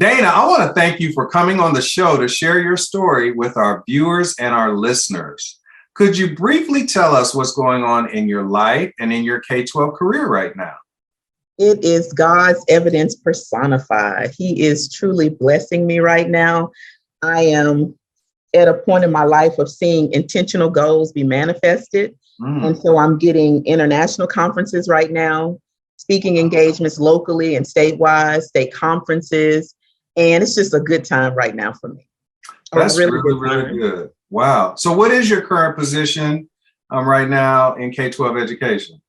Dana, I want to thank you for coming on the show to share your story with our viewers and our listeners. Could you briefly tell us what's going on in your life and in your K-12 career right now? It is God's evidence personified. He is truly blessing me right now. I am at a point in my life of seeing intentional goals be manifested. And so I'm getting international conferences right now, speaking engagements locally and statewide, state conferences. And it's just a good time right now for me. That's really good. Wow. So what is your current position right now in K-12 education?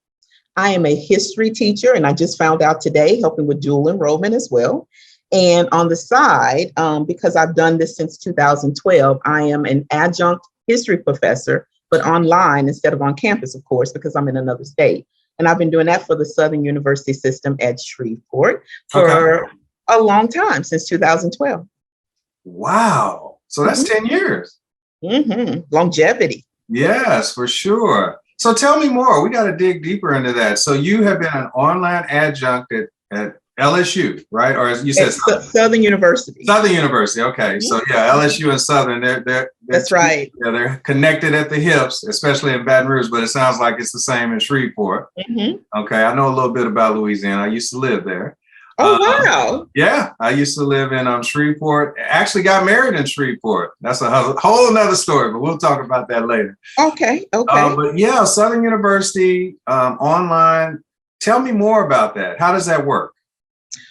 I am a history teacher, and I just found out today, helping with dual enrollment as well. And on the side, because I've done this since 2012, I am an adjunct history professor, but online instead of on campus, of course, because I'm in another state. And I've been doing that for the Southern University system at Shreveport for a long time, since 2012. Wow. So that's 10 years. Longevity. Yes, for sure. So tell me more. We got to dig deeper into that. So you have been an online adjunct at LSU, right? Or as you said, Southern University. Southern University. Okay. So yeah, LSU and Southern, that's right. Yeah, they're connected at the hips, especially in Baton Rouge, but it sounds like it's the same in Shreveport. Okay. I know a little bit about Louisiana. I used to live there. Oh, wow. Yeah, I used to live in Shreveport. Actually got married in Shreveport. That's a whole nother story, but we'll talk about that later. Okay. But yeah, Southern University, online. Tell me more about that. How does that work?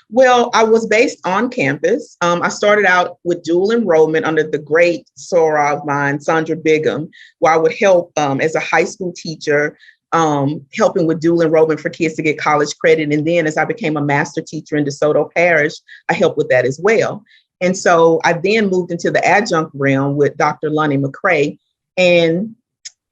Well, I was based on campus. I started out with dual enrollment under the great Sora of mine, Sandra Bigham, where I would help as a high school teacher, helping with dual enrollment for kids to get college credit. And then as I became a master teacher in DeSoto Parish, I helped with that as well. And so I then moved into the adjunct realm with Dr. Lonnie McCrae. And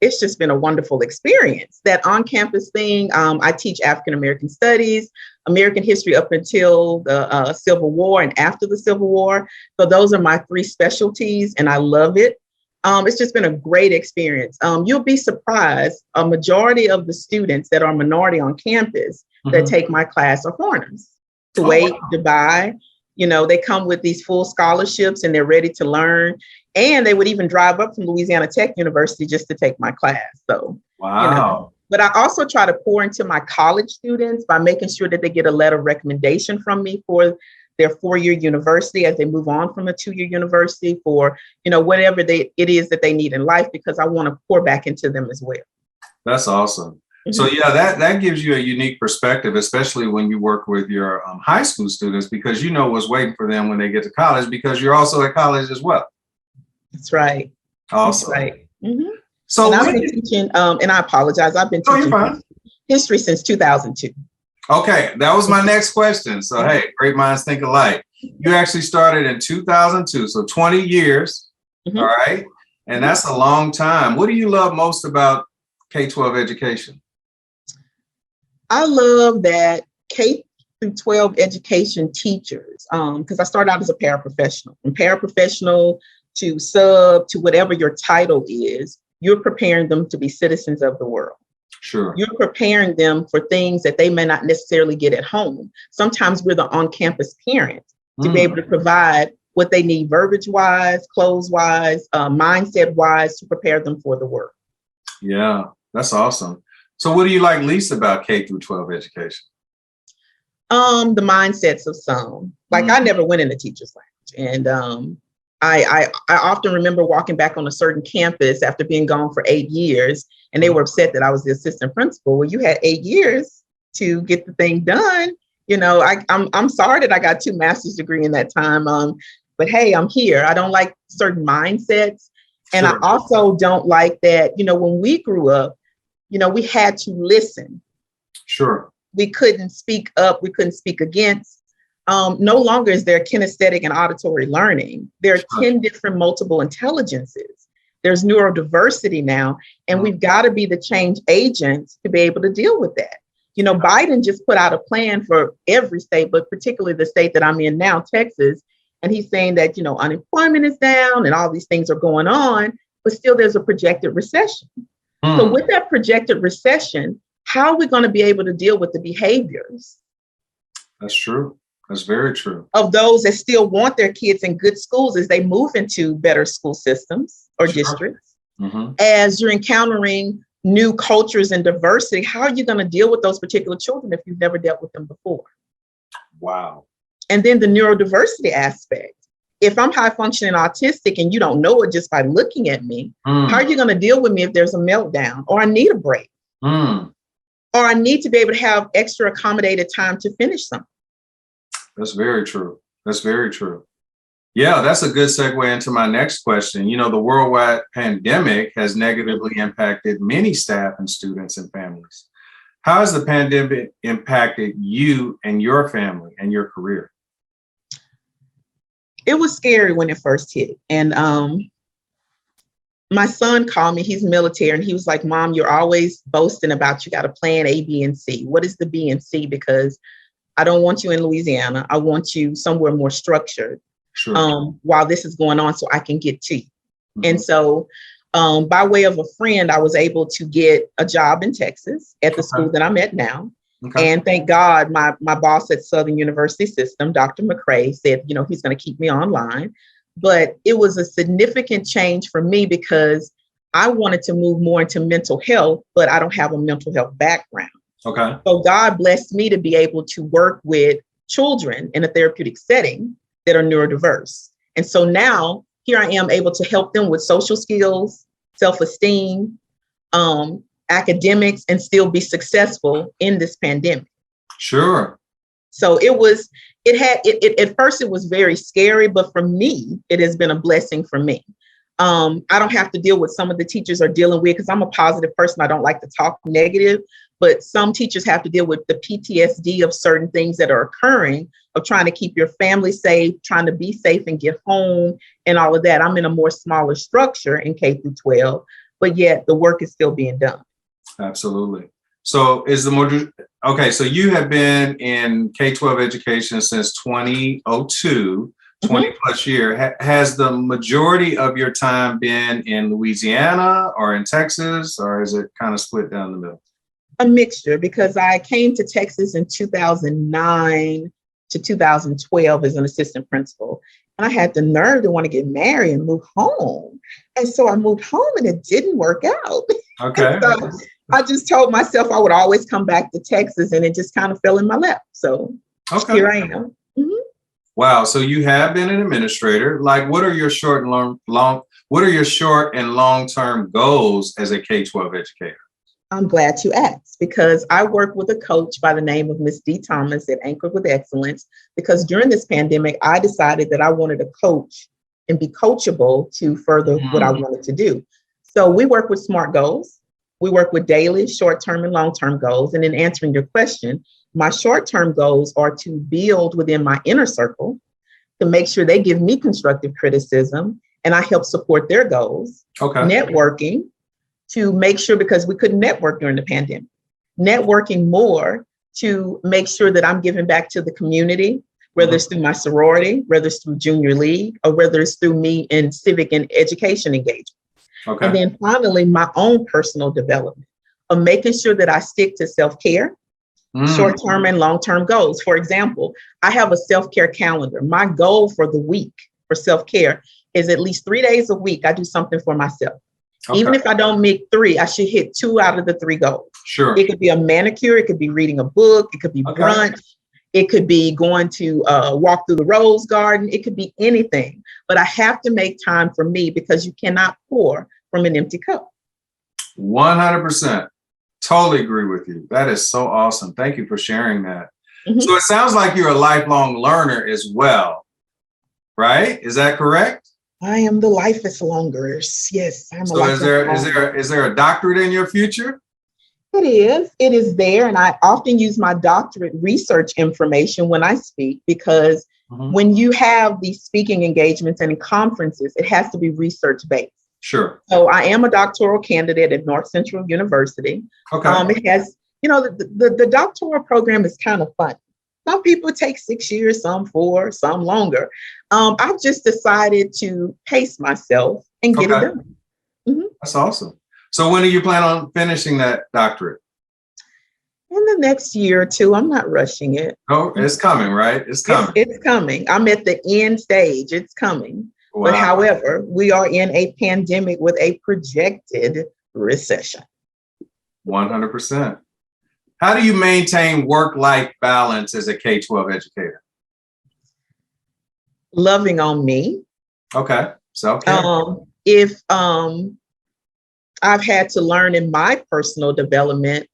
it's just been a wonderful experience. That on-campus thing, I teach African-American studies, American history up until the Civil War and after the Civil War. So those are my three specialties, and I love it. It's just been a great experience. You'll be surprised, a majority of the students that are minority on campus that take my class are foreigners. Kuwait, Dubai, they come with these full scholarships and they're ready to learn. And they would even drive up from Louisiana Tech University just to take my class. So, wow. But I also try to pour into my college students by making sure that they get a letter of recommendation from me for their 4-year university as they move on from a 2-year university for, whatever it is that they need in life, because I want to pour back into them as well. That's awesome. So yeah, that gives you a unique perspective, especially when you work with your high school students, because you know what's waiting for them when they get to college, because you're also at college as well. That's right. Awesome. That's right. So I've been teaching, and I apologize, I've been teaching history since 2002. Okay, that was my next question. So hey, great minds think alike. You actually started in 2002, so 20 years, all right? And that's a long time. What do you love most about K-12 education? I love that K-12 education teachers, because I started out as a paraprofessional. From paraprofessional to sub to whatever your title is, you're preparing them to be citizens of the world. Sure. You're preparing them for things that they may not necessarily get at home. Sometimes we're the on-campus parents to be able to provide what they need verbiage-wise, clothes-wise, mindset-wise to prepare them for the work. Yeah, that's awesome. So what do you like least about K-12 education? The mindsets of some. Like I never went in the teacher's lounge. And I often remember walking back on a certain campus after being gone for 8 years, and they were upset that I was the assistant principal. Well, you had 8 years to get the thing done. I'm sorry that I got 2 master's degrees in that time. But hey, I'm here. I don't like certain mindsets. And I also don't like that, when we grew up, we had to listen. Sure. We couldn't speak up. We couldn't speak against. No longer is there kinesthetic and auditory learning. There are 10 different multiple intelligences. There's neurodiversity now, and we've got to be the change agents to be able to deal with that. Biden just put out a plan for every state, but particularly the state that I'm in now, Texas. And he's saying that, unemployment is down and all these things are going on, but still there's a projected recession. So with that projected recession, how are we going to be able to deal with the behaviors? That's true. That's very true. Of those that still want their kids in good schools as they move into better school systems or districts. Mm-hmm. As you're encountering new cultures and diversity, how are you going to deal with those particular children if you've never dealt with them before? Wow. And then the neurodiversity aspect. If I'm high functioning autistic and you don't know it just by looking at me, how are you going to deal with me if there's a meltdown or I need a break? Or I need to be able to have extra accommodated time to finish something? That's very true. That's very true. Yeah, that's a good segue into my next question. You know, the worldwide pandemic has negatively impacted many staff and students and families. How has the pandemic impacted you and your family and your career? It was scary when it first hit. And my son called me, he's military, and he was like, Mom, you're always boasting about you got a plan A, B, and C. What is the B and C? Because I don't want you in Louisiana. I want you somewhere more structured. Sure. While this is going on so I can get to you. Mm-hmm. And so by way of a friend, I was able to get a job in Texas at the school that I'm at now. Okay. And thank God, my boss at Southern University System, Dr. McCrae, said, you know, he's going to keep me online. But it was a significant change for me because I wanted to move more into mental health, but I don't have a mental health background. Okay. So God blessed me to be able to work with children in a therapeutic setting that are neurodiverse. And so now here I am able to help them with social skills, self-esteem, academics, and still be successful in this pandemic. Sure. So at first it was very scary, but for me, it has been a blessing for me. I don't have to deal with some of the teachers are dealing with, because I'm a positive person. I don't like to talk negative, but some teachers have to deal with the PTSD of certain things that are occurring, of trying to keep your family safe, trying to be safe and get home and all of that. I'm in a more smaller structure in K-12, but yet the work is still being done. Absolutely. So so you have been in K-12 education since 2002, 20 plus year. Has the majority of your time been in Louisiana or in Texas, or is it kind of split down the middle? A mixture, because I came to Texas in 2009 to 2012 as an assistant principal. And I had the nerve to want to get married and move home. And so I moved home and it didn't work out. Okay. So I just told myself I would always come back to Texas, and it just kind of fell in my lap. So here I am. Mm-hmm. Wow. So you have been an administrator. Like, what are your short and long-term goals as a K-12 educator? I'm glad you asked, because I work with a coach by the name of Miss D. Thomas at Anchored with Excellence, because during this pandemic, I decided that I wanted to coach and be coachable to further what I wanted to do. So we work with SMART goals. We work with daily, short-term, and long-term goals. And in answering your question, my short-term goals are to build within my inner circle, to make sure they give me constructive criticism and I help support their goals. Okay. Networking, to make sure, because we couldn't network during the pandemic, networking more to make sure that I'm giving back to the community, whether it's through my sorority, whether it's through junior league, or whether it's through me in civic and education engagement. Okay. And then finally, my own personal development of making sure that I stick to self-care, short-term and long-term goals. For example, I have a self-care calendar. My goal for the week for self-care is at least 3 days a week, I do something for myself. Okay. Even if I don't make 3, I should hit 2 out of the 3 goals. Sure. It could be a manicure. It could be reading a book. It could be brunch. It could be going to walk through the rose garden. It could be anything. But I have to make time for me, because you cannot pour from an empty cup. 100%. Totally agree with you. That is so awesome. Thank you for sharing that. Mm-hmm. So it sounds like you're a lifelong learner as well, right? Is that correct? I am the life is longer. Yes. So is there a doctorate in your future? It is there. And I often use my doctorate research information when I speak, because when you have these speaking engagements and in conferences, it has to be research based. Sure. So I am a doctoral candidate at North Central University. Okay. It has, the doctoral program is kind of fun. Some people take 6 years, some 4, some longer. I've just decided to pace myself and get it done. Mm-hmm. That's awesome. So when do you plan on finishing that doctorate? In the next year or two. I'm not rushing it. Oh, it's coming, right? It's coming. It's coming. I'm at the end stage. It's coming. Wow. But however, we are in a pandemic with a projected recession. 100%. How do you maintain work-life balance as a K-12 educator? Loving on me. Okay. Self-care. If I've had to learn in my personal development,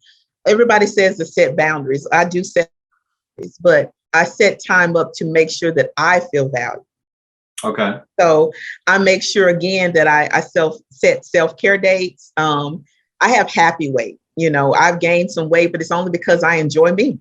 everybody says to set boundaries. I do set boundaries, but I set time up to make sure that I feel valued. Okay. So I make sure again that I set self-care dates. I have happy weight. I've gained some weight, but it's only because I enjoy me.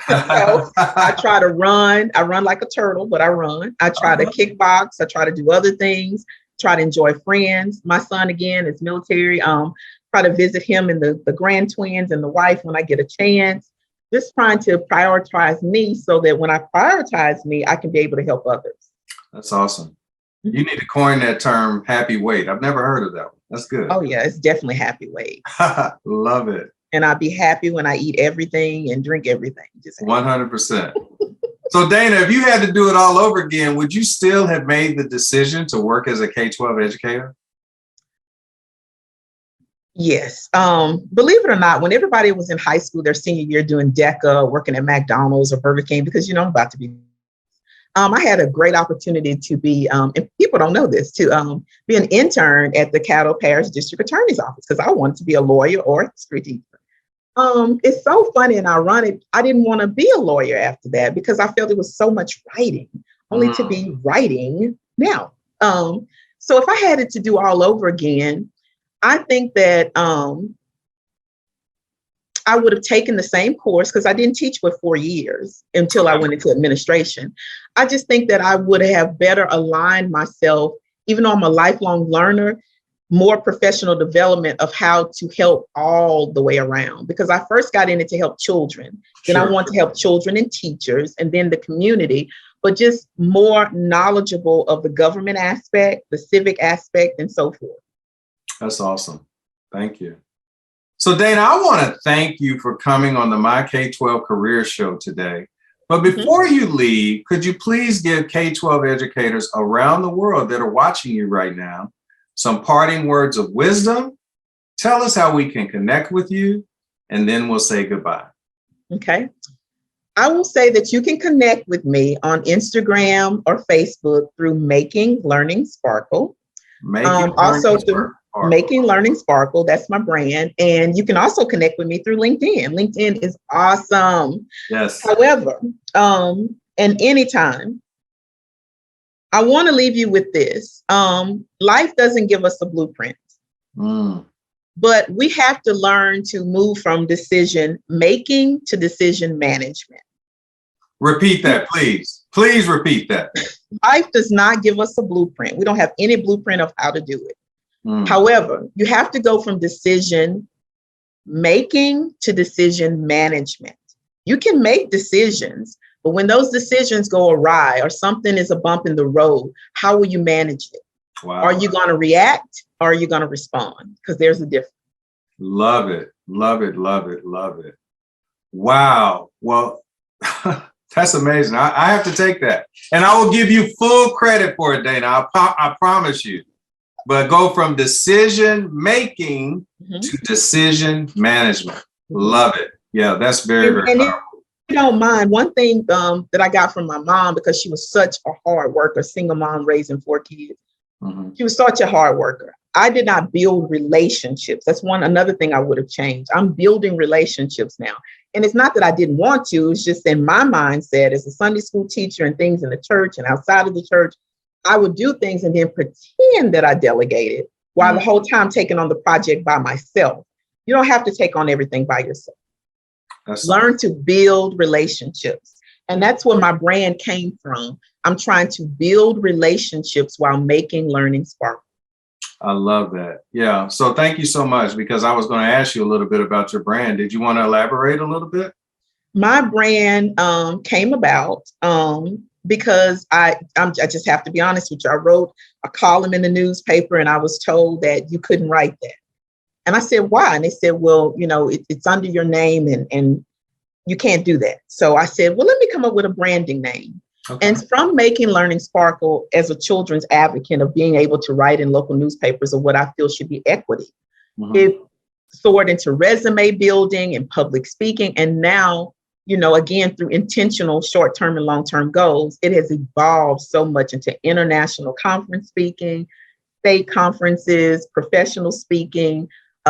So I try to run. I run like a turtle, but I run. I try to kickbox. I try to do other things, try to enjoy friends. My son, again, is military. Try to visit him and the grand twins and the wife when I get a chance. Just trying to prioritize me so that when I prioritize me, I can be able to help others. That's awesome. You need to coin that term, happy weight. I've never heard of that one. That's good. Oh, yeah, it's definitely happy weight. Love it. And I'll be happy when I eat everything and drink everything. Just 100%. So Dana, if you had to do it all over again, would you still have made the decision to work as a K-12 educator? Yes. Believe it or not, when everybody was in high school, their senior year doing DECA, working at McDonald's or Burger King, because, I'm about to be, I had a great opportunity to be, and people don't know this, to be an intern at the Caddo Parish District Attorney's Office because I wanted to be a lawyer or a history teacher. It's so funny and ironic. I didn't want to be a lawyer after that because I felt it was so much writing, only to be writing now. So if I had it to do all over again, I think that I would have taken the same course because I didn't teach for 4 years until I went into administration. I just think that I would have better aligned myself, even though I'm a lifelong learner, more professional development of how to help all the way around. Because I first got in it to help children. Then I want to help children and teachers and then the community, but just more knowledgeable of the government aspect, the civic aspect, and so forth. That's awesome. Thank you. So Dana, I want to thank you for coming on the My K12 Career Show today. But before you leave, could you please give K-12 educators around the world that are watching you right now some parting words of wisdom? Tell us how we can connect with you, and then we'll say goodbye. Okay. I will say that you can connect with me on Instagram or Facebook through Making Learning Sparkle. Making Learning Sparkle, that's my brand. And you can also connect with me through LinkedIn. LinkedIn is awesome. Yes. However, and anytime, I want to leave you with this. Life doesn't give us a blueprint, but we have to learn to move from decision making to decision management. Repeat that, please. Please repeat that. Life does not give us a blueprint. We don't have any blueprint of how to do it. However, you have to go from decision making to decision management. You can make decisions, but when those decisions go awry or something is a bump in the road, how will you manage it? Wow. Are you going to react or are you going to respond? Because there's a difference. Love it. Love it. Love it. Love it. Wow. Well, that's amazing. I have to take that. And I will give you full credit for it, Dana. I promise you. But go from decision making to decision management. Love it. Yeah, that's very, very powerful. If you don't mind, one thing that I got from my mom, because she was such a hard worker, single mom raising 4 kids. She was such a hard worker. I did not build relationships. That's another thing I would have changed. I'm building relationships now. And it's not that I didn't want to, it's just in my mindset as a Sunday school teacher and things in the church and outside of the church, I would do things and then pretend that I delegated while the whole time taking on the project by myself. You don't have to take on everything by yourself. Learn to build relationships. And that's where my brand came from. I'm trying to build relationships while making learning sparkle. I love that. Yeah. So thank you so much, because I was going to ask you a little bit about your brand. Did you want to elaborate a little bit? My brand came about because I just have to be honest with you. I wrote a column in the newspaper and I was told that you couldn't write that. And I said, why? And they said, well, it's under your name and you can't do that. So I said, well, let me come up with a branding name. Okay. And from making learning sparkle as a children's advocate of being able to write in local newspapers of what I feel should be equity, it soared into resume building and public speaking. And now, again, through intentional short-term and long-term goals, it has evolved so much into international conference speaking, state conferences, professional speaking,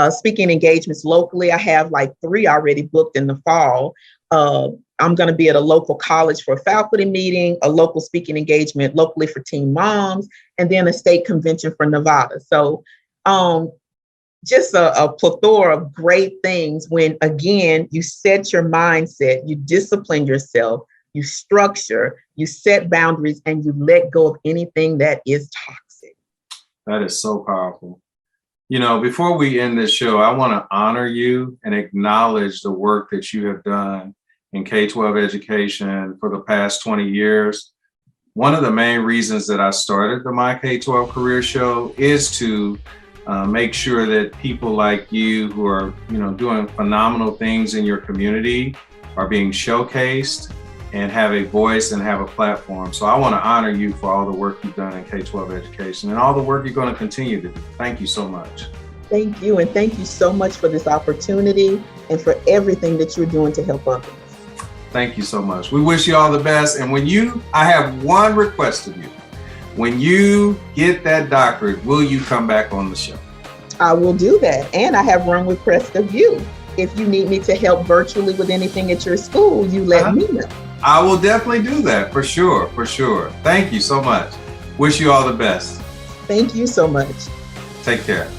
speaking engagements locally. I have like 3 already booked in the fall. I'm going to be at a local college for a faculty meeting, a local speaking engagement locally for teen moms, and then a state convention for Nevada. So just a plethora of great things when, again, you set your mindset, you discipline yourself, you structure, you set boundaries, and you let go of anything that is toxic. That is so powerful. Before we end this show, I want to honor you and acknowledge the work that you have done in K-12 education for the past 20 years. One of the main reasons that I started the My K12 Career Show is to make sure that people like you who are, doing phenomenal things in your community are being showcased and have a voice and have a platform. So I want to honor you for all the work you've done in K-12 education and all the work you're going to continue to do. Thank you so much. Thank you. And thank you so much for this opportunity and for everything that you're doing to help others. Thank you so much. We wish you all the best. And I have one request of you. When you get that doctorate, will you come back on the show? I will do that. And I have one request of you. If you need me to help virtually with anything at your school, you let me know. I will definitely do that for sure. Thank you so much. Wish you all the best. Thank you so much. Take care.